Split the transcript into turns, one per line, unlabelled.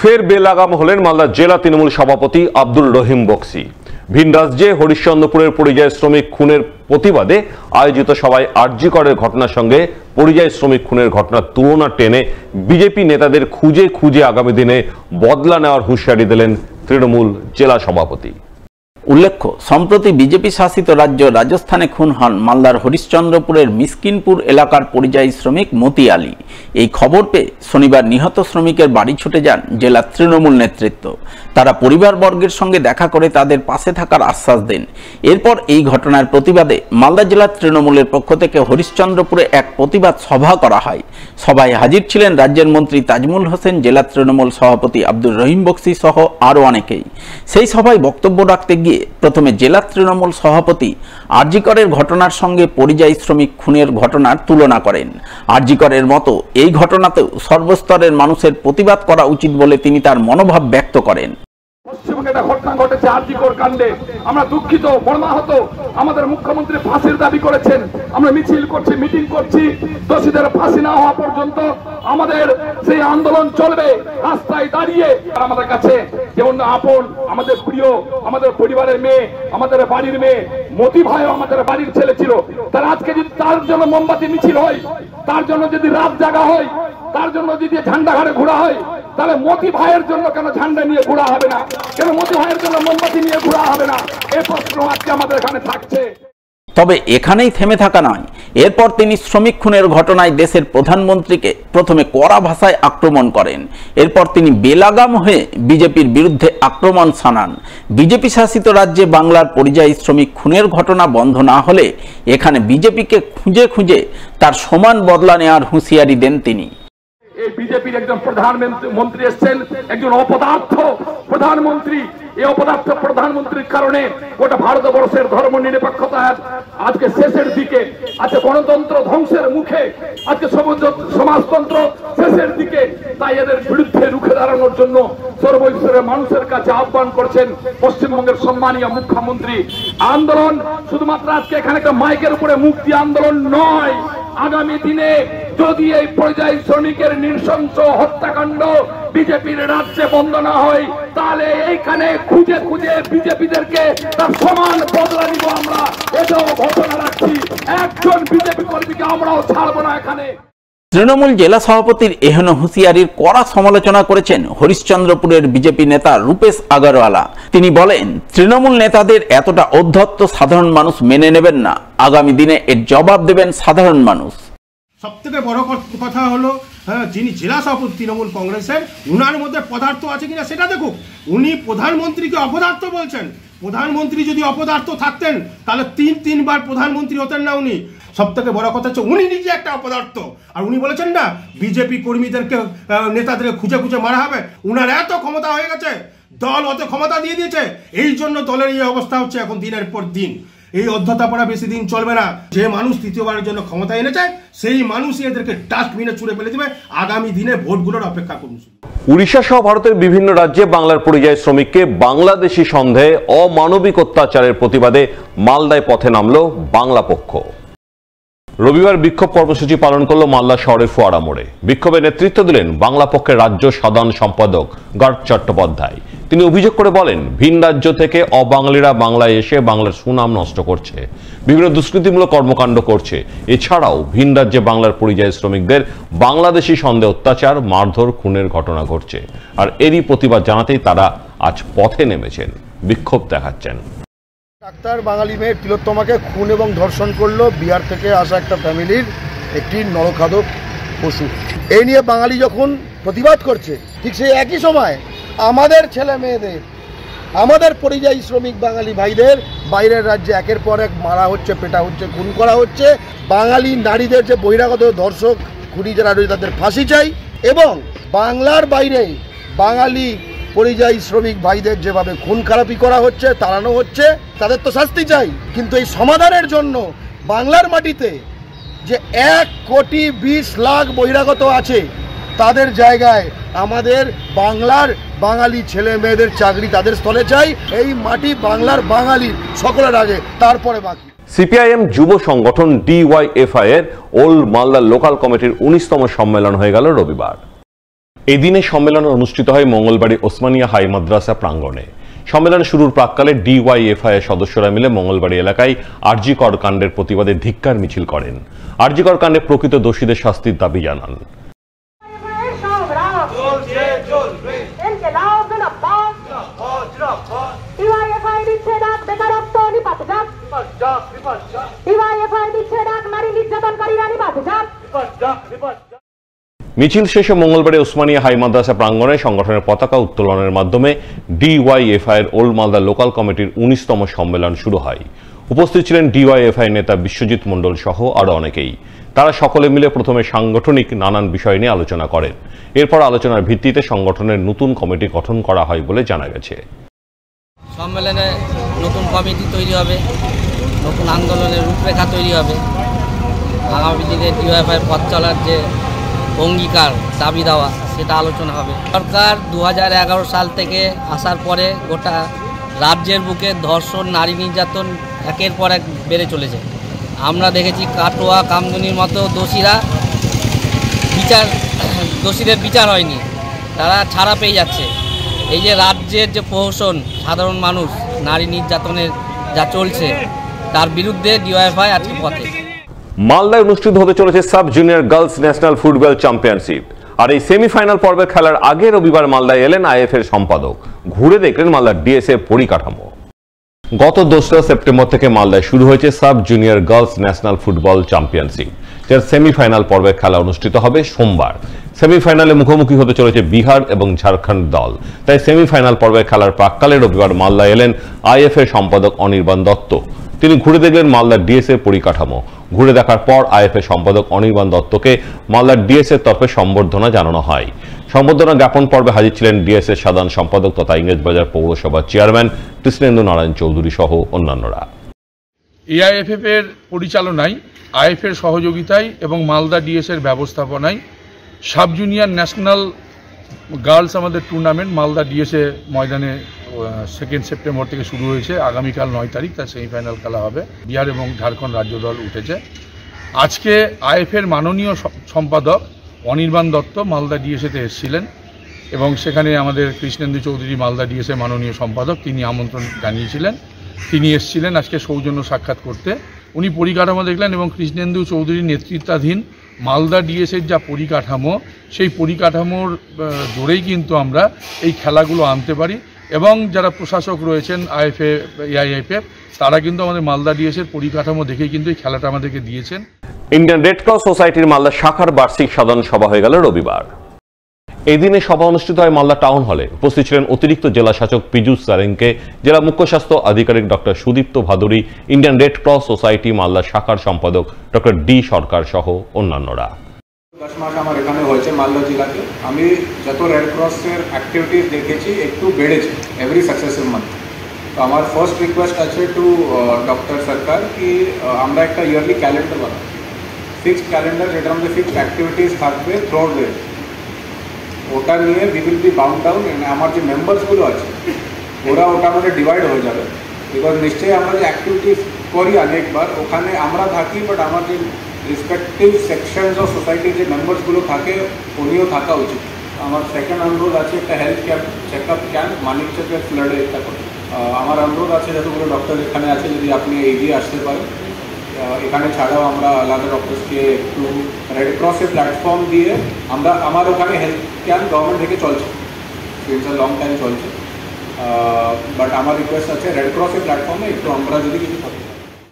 ফের বেলাগাম হলেন মালদা জেলা তৃণমূল সভাপতি আব্দুল রহিম বক্সি। ভিন রাজ্যে হরিশ্চন্দ্রপুরের পরিযায়ী শ্রমিক খুনের প্রতিবাদে আয়োজিত সভায় আরজি করের ঘটনার সঙ্গে পরিযায়ী শ্রমিক খুনের ঘটনার তুলনা টেনে বিজেপি নেতাদের খুঁজে খুঁজে আগামী দিনে বদলা নেওয়ার হুঁশিয়ারি দিলেন তৃণমূল জেলা সভাপতি।
উল্লেখ্য, সম্প্রতি বিজেপি শাসিত রাজ্য রাজস্থানে খুন হন মালদার হরিশ্চন্দ্রপুরের মিসকিনপুর এলাকার পরিযায়ী শ্রমিক মতি আলী। এই খবর পেয়ে শনিবার নিহত শ্রমিকের বাড়ি ছুটে যান জেলা তৃণমূল নেতৃত্ব। তারা পরিবারবর্গের সঙ্গে দেখা করে তাদের পাশে থাকার আশ্বাস দেন। এরপর এই ঘটনার প্রতিবাদে মালদা জেলা তৃণমূলের পক্ষ থেকে হরিশ্চন্দ্রপুরে এক প্রতিবাদ সভা করা হয়। সভায় হাজির ছিলেন রাজ্যের মন্ত্রী তাজমুল হোসেন, জেলা তৃণমূল সভাপতি আব্দুল রহিম বক্সি সহ আরও অনেকেই। সেই সভায় বক্তব্য রাখতে গিয়ে প্রথমে জেলা তৃণমূল সভাপতি আরজি করের ঘটনার সঙ্গে পরিযায়ী শ্রমিক খুনের ঘটনার তুলনা করেন। আরজি করের মতো এই ঘটনাতেও সর্বস্তরের মানুষের প্রতিবাদ করা উচিত বলে তিনি তার মনোভাব ব্যক্ত করেন।
পশ্চিমবঙ্গে একটা ঘটনা ঘটেছে আরজি কর কাণ্ডে। আমরা দুঃখিত, মর্মাহত। আমাদের মুখ্যমন্ত্রী ফাঁসির দাবি করেছেন। আমরা মিছিল করছি, মিটিং করছি, দোষীদের ফাঁসি না হওয়া পর্যন্ত আমাদের সেই আন্দোলন চলবে। রাস্তায় দাঁড়িয়ে আমাদের কাছে যেমন আপন, আমাদের প্রিয়, আমাদের পরিবারের মেয়ে, আমাদের বাড়ির মেয়ে মতি ভাইও আমাদের বাড়ির ছেলে ছিল। তার আজকে যদি তার জন্য মোমবাতি মিছিল হয়, তার জন্য যদি রাত জাগা হয়, তার জন্য যদি ঝান্ডা ঘাড়ে ঘোরা হয়, তাহলে মতি ভাইয়ের জন্য কেন ঝান্ডা নিয়ে ঘোরা হবে না? কেন মতি ভাইয়ের জন্য মোমবাতি নিয়ে ঘোরা হবে না? এই প্রশ্ন আজকে আমাদের এখানে থাকছে।
তবে এখানেই থেমে থাকা নয়। এরপর তিনি শ্রমিক খুনের ঘটনায় দেশের প্রধানমন্ত্রীকে প্রথমে কড়া ভাষায় আক্রমণ করেন। এরপর তিনি বেলাগাম হয়ে বিজেপির বিরুদ্ধে আক্রমণ শানান। বিজেপি শাসিত রাজ্যে বাংলার পরিযায়ী শ্রমিক খুনের ঘটনা বন্ধ না হলে এখানে বিজেপিকে খুঁজে খুঁজে তার সমান বদলা নেওয়ার হুঁশিয়ারি দেন তিনি।
এই বিজেপির একজন প্রধানমন্ত্রী এসেছেন, একজন অপদার্থ প্রধানমন্ত্রী। এই অপদার্থ প্রধানমন্ত্রীর কারণে গোটা ভারতবর্ষের ধর্ম নিরপেক্ষতা আজকে শেষের দিকে, আজকে গণতন্ত্র ধ্বংসের মুখে, আজকে সমাজতন্ত্র শেষের দিকে। তাই এদের বিরুদ্ধে রুখে দাঁড়ানোর জন্য সর্বস্তরের মানুষের কাছে আহ্বান করছেন পশ্চিমবঙ্গের সম্মানীয় মুখ্যমন্ত্রী। আন্দোলন শুধুমাত্র আজকে এখানে একটা মাইকের উপরে মুক্তি আন্দোলন নয়। আগামী দিনে যদি এই পরিযায়ী শ্রমিকের নৃশংস হত্যাকাণ্ড বিজেপির রাজ্যে বন্ধ না হয়, তাহলে এইখানে খুঁজে খুঁজে বিজেপিদেরকে তার সমান বদলা নিব আমরা। এটাও ঘোষণা রাখছি, একজন বিজেপি কর্মীকে আমরাও ছাড়বো না এখানে।
তৃণমূল জেলা সভাপতির এহেন হুঁশিয়ারির কড়া সমালোচনা করেছেন হরিশ্চন্দ্রপুরের বিজেপি নেতা রূপেশ আগরওয়ালা। তিনি বলেন, তৃণমূল নেতাদের এতটা ঔদ্ধত্য সাধারণ মানুষ মেনে নেবেন না। আগামী দিনে এর জবাব দেবেন সাধারণ মানুষ।
সবথেকে বড় কথা হলো যিনি জেলা সভাপতি তৃণমূল কংগ্রেসের, উনার মধ্যে পদার্থ আছে কিনা সেটা দেখুক। উনি প্রধানমন্ত্রীকে অপদার্থ বলছেন। প্রধানমন্ত্রী যদি অপদার্থ থাকতেন তাহলে তিনবার প্রধানমন্ত্রী হতেন না উনি। সব থেকে বড় কথা হচ্ছে উনি নিজে একটা অপদার্থ। আর উনি বলেছেন না বিজেপি কর্মীদেরকে নেতাদেরকে খুঁজে খুঁজে মারা হবে। উনার এত ক্ষমতা হয়ে গেছে, দল অত ক্ষমতা দিয়ে দিয়েছে। এই জন্য দলের এই অবস্থা হচ্ছে এখন দিনের পর দিন। এই অধ্যতাপনা বেশি দিন চলবে না। যে মানুষ তৃতীয়বারের জন্য ক্ষমতা এনেছে সেই মানুষই এদেরকে ডাস্টবিনে ছুড়ে ফেলে দেবে। আগামী দিনে ভোটগুলোর অপেক্ষা করুন।
উড়িষ্যা সহ ভারতের বিভিন্ন রাজ্যে বাংলার পরিযায়ী শ্রমিককে বাংলাদেশি সন্দেহে অমানবিক অত্যাচারের প্রতিবাদে মালদায় পথে নামল বাংলা পক্ষ। রবিবার বিক্ষোভ কর্মসূচি পালন করল মালদা শহরের ফোয়ারা মোড়ে। বিক্ষোভে নেতৃত্ব দিলেন বাংলা পক্ষের রাজ্য সাধারণ সম্পাদক গর্গ চট্টোপাধ্যায়। তিনি অভিযোগ করে বলেন, ভিন রাজ্য থেকে অবাঙালিরা বাংলায় এসে বাংলার সুনাম নষ্ট করছে, বিভিন্ন দুষ্কৃতিমূলক কর্মকাণ্ড করছে। এছাড়াও ভিন রাজ্যে বাংলার পরিযায়ী শ্রমিকদের বাংলাদেশি সন্দেহে অত্যাচার, মারধর, খুনের ঘটনা ঘটছে। আর এরই প্রতিবাদ জানাতেই তারা আজ পথে নেমেছেন, বিক্ষোভ দেখাচ্ছেন।
ডাক্তার বাঙালি মেয়ে তিলোত্তমাকে খুন এবং ধর্ষণ করলো বিহার থেকে আসা একটা ফ্যামিলির একটি নরখাদক পশু। এই নিয়ে বাঙালি যখন প্রতিবাদ করছে, ঠিক সেই একই সময় আমাদের ছেলে মেয়েদের, আমাদের পরিযায়ী শ্রমিক বাঙালি ভাইদের বাইরের রাজ্যে একের পর এক মারা হচ্ছে, পেটা হচ্ছে, খুন করা হচ্ছে। বাঙালি নারীদের যে বহিরাগত ধর্ষক খুনি যারা রয়েছে তাদের ফাঁসি চাই, এবং বাংলার বাইরে বাঙালি পরিযায়ী শ্রমিক ভাইদের যেভাবে খুন খারাপি করা হচ্ছে, তাড়ানো হচ্ছে, তাদের তো শাস্তি চাই। কিন্তু এই সমাধানের জন্য বাংলার মাটিতে যে 1,20,00,000 বহিরাগত আছে, তাদের জায়গায় আমাদের বাংলার বাঙালি ছেলে মেয়েদের চাকরি তাদের স্থলে চাই। এই মাটি বাংলার বাঙালির সকলের আগে, তারপরে বাকি।
সিপিআইএম যুব সংগঠন ডিওয়াইএফআই এর ওল্ড মালদা লোকাল কমিটির 19তম সম্মেলন হয়ে গেল রবিবার। এদিনে সম্মেলন অনুষ্ঠিত হয় মঙ্গলবাড়ি ওসমানিয়া হাই মাদ্রাসা প্রাঙ্গণে। সম্মেলন শুরুর প্রাক্কালে ডিওয়াইএফআই এর সদস্যরা মিলে মঙ্গলবাড়ি এলাকায় আরজি কর কাণ্ডের প্রতিবাদে ধিক্কার মিছিল করেন। আরজি কর কাণ্ডে প্রকৃত দোষীদের শাস্তির দাবি জানান। মিছিল শেষে মঙ্গলবারে ওসমানিয়া হাই মাদ্রাসা প্রাঙ্গণে সংগঠনের পতাকা উত্তোলনের মাধ্যমে ডিওয়াইএফআই এর ওল্ড মালদা লোকাল কমিটির 19তম সম্মেলন শুরু হয়। উপস্থিত ছিলেন ডিওয়াইএফআই নেতা বিশ্বজিৎ মণ্ডল সহ আরো অনেকেই। তারা সকলে মিলে প্রথমে সাংগঠনিক নানান বিষয় নিয়ে আলোচনা করেন। এরপর আলোচনার ভিত্তিতে সংগঠনের নতুন কমিটি গঠন করা হয় বলে জানা গেছে।
সম্মেলনে নতুন কমিটি তৈরি হবে, নতুন আন্দোলনের রূপরেখা তৈরি হবে, আগামী দিনে ডিওয়াইএফআই পথ চলার যে অঙ্গীকার দাবি দেওয়া সেটা আলোচনা হবে। সরকার 2011 সাল থেকে আসার পরে গোটা রাজ্যের বুকে ধর্ষণ, নারী নির্যাতন একের পর এক বেড়ে চলেছে। আমরা দেখেছি কাটোয়া, কামদুনির মতো দোষীদের বিচার হয়নি, তারা ছাড়া পেয়ে যাচ্ছে। এই যে রাজ্যের যে প্রহসন, সাধারণ মানুষ নারী নির্যাতনের যা চলছে তার বিরুদ্ধে ডিওয়াইএফআই আজকে পথে।
মালদায় অনুষ্ঠিত হতে চলেছে sub junior girls national football championship. আর এই সেমিফাইনাল পর্বের খেলার আগে রবিবার মালদায় এলেন আইএফ এর সম্পাদক। ঘুরে দেখলেন মালদার ডিএসএ পরিকাঠামো। গত 2রা সেপ্টেম্বর থেকে মালদায় শুরু হয়েছে sub junior girls national football championship, যার সেমিফাইনাল পর্বের খেলা অনুষ্ঠিত হবে সোমবার। সেমিফাইনালে মুখোমুখি হতে চলেছে বিহার এবং ঝাড়খণ্ড দল। তাই সেমিফাইনাল পর্বের খেলার প্রাক্কালে রবিবার মালদায় এলেন আইএফ এর সম্পাদক অনির্বাণ দত্ত। তিনি ঘুরে দেখলেন মালদার ডিএসএ পরিকাঠামো। ঘুরে দেখার পর আইএফ এর সম্পাদক অনির্বাণ দত্তকে মালদার ডিএসএ এর তরফে সম্বর্ধনা জানানো হয়। সম্বর্ধনা জ্ঞাপন পর্বে হাজির ছিলেন ডিএসএ সাধারণ সম্পাদক তথা ইংরেজবাজার পৌরসভার চেয়ারম্যান কৃষ্ণেন্দু নারায়ণ চৌধুরী সহ অন্যান্যরা।
এআইএফএফ এর পরিচালনায়, আইএফ এর সহযোগিতায় এবং মালদা ডিএসএ এর ব্যবস্থাপনায় সাব জুনিয়র ন্যাশনাল গার্লস আমাদের টুর্নামেন্ট মালদা ডিএসএ ময়দানে 2 সেপ্টেম্বর থেকে শুরু হয়েছে। আগামীকাল 9 তারিখ তার সেমিফাইনাল খেলা হবে। বিহার এবং ঝাড়খণ্ড রাজ্য দল উঠেছে। আজকে আইএফ এর মাননীয় সম্পাদক অনির্বাণ দত্ত মালদা ডিএসএতে এসেছিলেন এবং সেখানে আমাদের কৃষ্ণেন্দু চৌধুরী মালদা ডিএসএ মাননীয় সম্পাদক, তিনি আমন্ত্রণ জানিয়েছিলেন। তিনি এসেছিলেন আজকে সৌজন্য সাক্ষাৎ করতে। উনি পরিকাঠামো দেখলেন এবং কৃষ্ণেন্দু চৌধুরীর নেতৃত্বাধীন মালদা ডিএসএর যা পরিকাঠামো, সেই পরিকাঠামোর জোরেই কিন্তু আমরা এই খেলাগুলো আনতে পারি। এবং যারা প্রশাসক রয়েছেন এআইএফএফ, তারা কিন্তু আমাদের মালদা ডিএসএর পরিকাঠামো দেখেই কিন্তু এই খেলাটা আমাদেরকে দিয়েছেন।
ইন্ডিয়ান রেড ক্রস সোসাইটির মালদা শাখার বার্ষিক সাধারণ সভা হয়ে গেল রবিবার। এই দিনে সভা অনুষ্ঠিত হয় মালদা টাউন হলে। উপস্থিত ছিলেন অতিরিক্ত জেলা শাসক পীযূষ সারেঙ্গে, জেলা মুখ্য স্বাস্থ্য আধিকারিক doctor Sudipta Bhaduri, Indian red cross society Malda শাখার সম্পাদক ডক্টর ডি সরকার সহ অন্যান্যরা।
10 মাস আমার এখানে হয়েছে মালদা জেলাতে। আমি যত রেড ক্রসের অ্যাক্টিভিটিস দেখেছি একটু বেড়েছে এভরি সাকসেসিভ মান্থ। তো আমার ফার্স্ট রিকোয়েস্ট আছে টু ডক্টর সরকার কি আমরা একটা ইয়ারলি ক্যালেন্ডার বানাই, ফিক্সড ক্যালেন্ডার, যেটার মধ্যে ফিক্সড অ্যাক্টিভিটিস থাকবে থ্রুআউট দ্য, ওটা নিয়ে we will be bound down. আমার যে মেম্বার্সগুলো আছে ওটার মধ্যে ডিভাইড হয়ে যাবে। বিকজ নিশ্চয়ই আমরা যে অ্যাক্টিভিটিস করি অনেকবার ওখানে আমরা থাকি, বাট আমার যে রেসপেক্টিভ সেকশনস অফ সোসাইটির যে মেম্বার্সগুলো থাকে উনিও থাকা উচিত। আমার সেকেন্ড অনুরোধ আছে একটা হেলথ ক্যাম্প, চেকআপ ক্যাম্প মানিকচকের ফ্লাডে একটা করে। আমার অনুরোধ আছে যতগুলো ডক্টর এখানে আছে যদি আপনি এগিয়ে আসতে পারেন। এখানে ছাড়াও আমরা আলাদা ডক্টরসকে একটু রেড ক্রসের প্ল্যাটফর্ম দিয়ে আমার ওখানে হেলথ ক্যাম্প গভর্নমেন্ট থেকে চলছে, সিন্স আ লং টাইম চলছে। বাট আমার রিকোয়েস্ট আছে রেড ক্রসের প্ল্যাটফর্মে একটু আমরা যদি কিছু